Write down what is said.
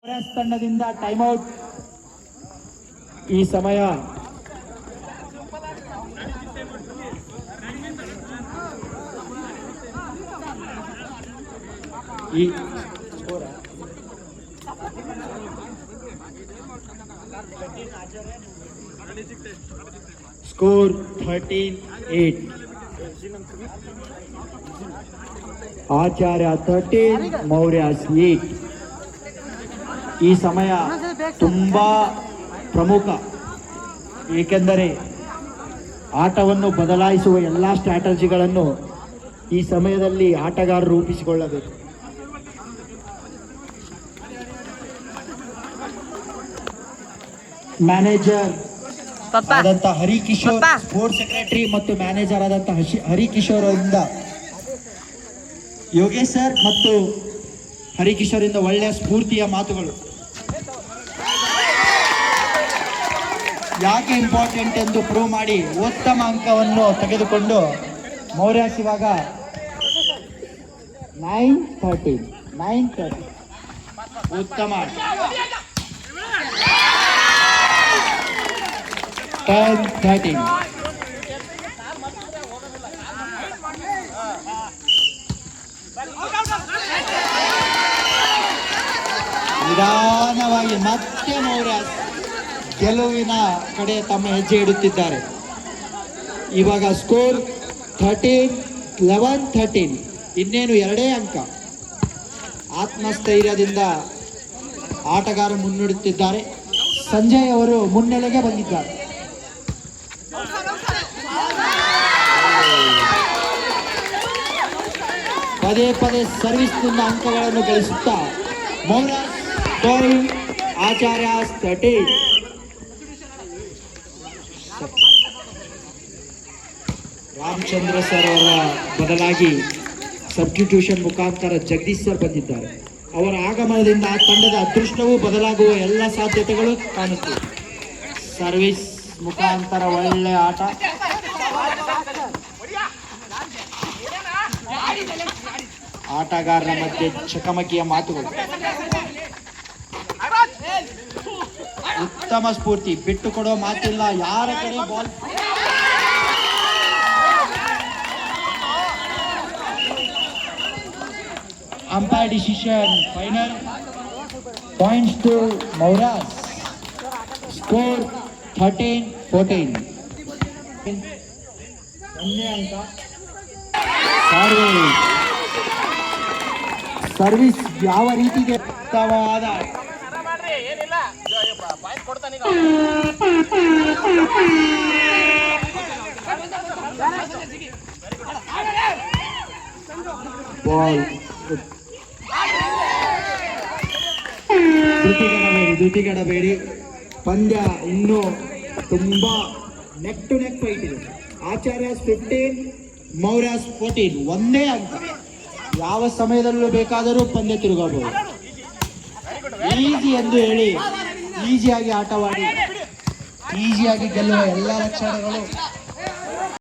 ತಂಡದಿಂದ ಟೈಮ್ಔಟ್. ಈ ಸಮಯ ಸ್ಕೋರ್ 13-8. ಆಚಾರ್ಯ 13, ಮೌರ್ಯಾಸ್ 8. ಈ ಸಮಯ ತುಂಬಾ ಪ್ರಮುಖ, ಏಕೆಂದರೆ ಆಟವನ್ನು ಬದಲಾಯಿಸುವ ಎಲ್ಲ ಸ್ಟ್ರಾಟಜಿಗಳನ್ನು ಈ ಸಮಯದಲ್ಲಿ ಆಟಗಾರರು ರೂಪಿಸಿಕೊಳ್ಳಬೇಕು. ಮ್ಯಾನೇಜರ್ ಆದಂತಹ ಹರಿಕಿಶೋರ್, ಸ್ಪೋರ್ಟ್ಸ್ ಸೆಕ್ರೆಟರಿ ಮತ್ತು ಮ್ಯಾನೇಜರ್ ಆದಂತಹ ಹರಿಕಿಶೋರ್ ಅವರಿಂದ, ಯೋಗೇಶ್ ಸರ್ ಮತ್ತು ಹರಿಕಿಶೋರ್ ಇಂದ ಒಳ್ಳೆಯ ಸ್ಫೂರ್ತಿಯ ಮಾತುಗಳು. ಯಾಕೆ ಇಂಪಾರ್ಟೆಂಟ್ ಎಂದು ಪ್ರೂವ್ ಮಾಡಿ ಉತ್ತಮ ಅಂಕವನ್ನು ತೆಗೆದುಕೊಂಡು ಮೌರ್ಯಾಸ್ ಇವಾಗ 9-13 ಉತ್ತಮ 10-13. ನಿಧಾನವಾಗಿ ಮತ್ತೆ ಮೌರ್ಯಾಸ್ ಗೆಲುವಿನ ಕಡೆ ತಮ್ಮ ಹೆಜ್ಜೆ ಇಡುತ್ತಿದ್ದಾರೆ. ಇವಾಗ ಸ್ಕೋರ್ 11-13. ಇನ್ನೇನು 2 ಅಂಕ. ಆತ್ಮಸ್ಥೈರ್ಯದಿಂದ ಆಟಗಾರರು ಮುನ್ನಡೆಯುತ್ತಿದ್ದಾರೆ. ಸಂಜಯ್ ಅವರು ಮುನ್ನೆಲೆಗೆ ಬಂದಿದ್ದಾರೆ. ಪದೇ ಪದೇ ಸರ್ವಿಸ್ನಿಂದ ಅಂಕಗಳನ್ನು ಗಳಿಸುತ್ತಾ ಮೌರ್ಯಾಸ್ 12, ಆಚಾರ್ಯ 13. ರಾಮಚಂದ್ರ ಸರ್ ಅವರ ಬದಲಾಗಿ ಸಬ್ಸ್ಟಿಟ್ಯೂಷನ್ ಮುಖಾಂತರ ಜಗದೀಶ್ ಸರ್ ಬಂದಿದ್ದಾರೆ. ಅವರ ಆಗಮನದಿಂದ ತಂಡದ ಅದೃಷ್ಟವೂ ಬದಲಾಗುವ ಎಲ್ಲ ಸಾಧ್ಯತೆಗಳು ಕಾಣುತ್ತಿವೆ. ಸರ್ವಿಸ್ ಮುಖಾಂತರ ಒಳ್ಳೆಯ ಆಟ. ಆಟಗಾರರ ಮಧ್ಯೆ ಚಕಮಕಿಯ ಮಾತುಗಳು. ಉತ್ತಮ ಸ್ಫೂರ್ತಿ, ಬಿಟ್ಟು ಕೊಡೋ ಮಾತಿಲ್ಲ. ಯಾರ ಕಡೆ ball umpire decision final. Points to Mauryas. Score 13-14. ಒಂದೇ ಅಂಕ. ಸರ್ವಿಸ್ ಯಾವ ರೀತಿಗೆ ಉತ್ತಮವಾದ ಬಾಲ್. ಧೃತಿಗೆಡಬೇಡಿ. ಪಂದ್ಯ ಇನ್ನೂ ತುಂಬಾ ನೆಕ್ ಟು ನೆಕ್ ಫೈಟ್ ಇದೆ. ಆಚಾರ್ಯಾಸ್ 15, ಮೌರ್ಯಾಸ್ 14. ಒಂದೇ ಅಂಕ. ಯಾವ ಸಮಯದಲ್ಲೂ ಬೇಕಾದರೂ ಪಂದ್ಯ ತಿರುಗಬಹುದು. ಈಸಿ ಎಂದು ಹೇಳಿ ಈಸಿಯಾಗಿ ಆಟವಾಡಿ ಈಸಿಯಾಗಿ ಗೆಲ್ಲುವ ಎಲ್ಲ ಲಕ್ಷಣಗಳು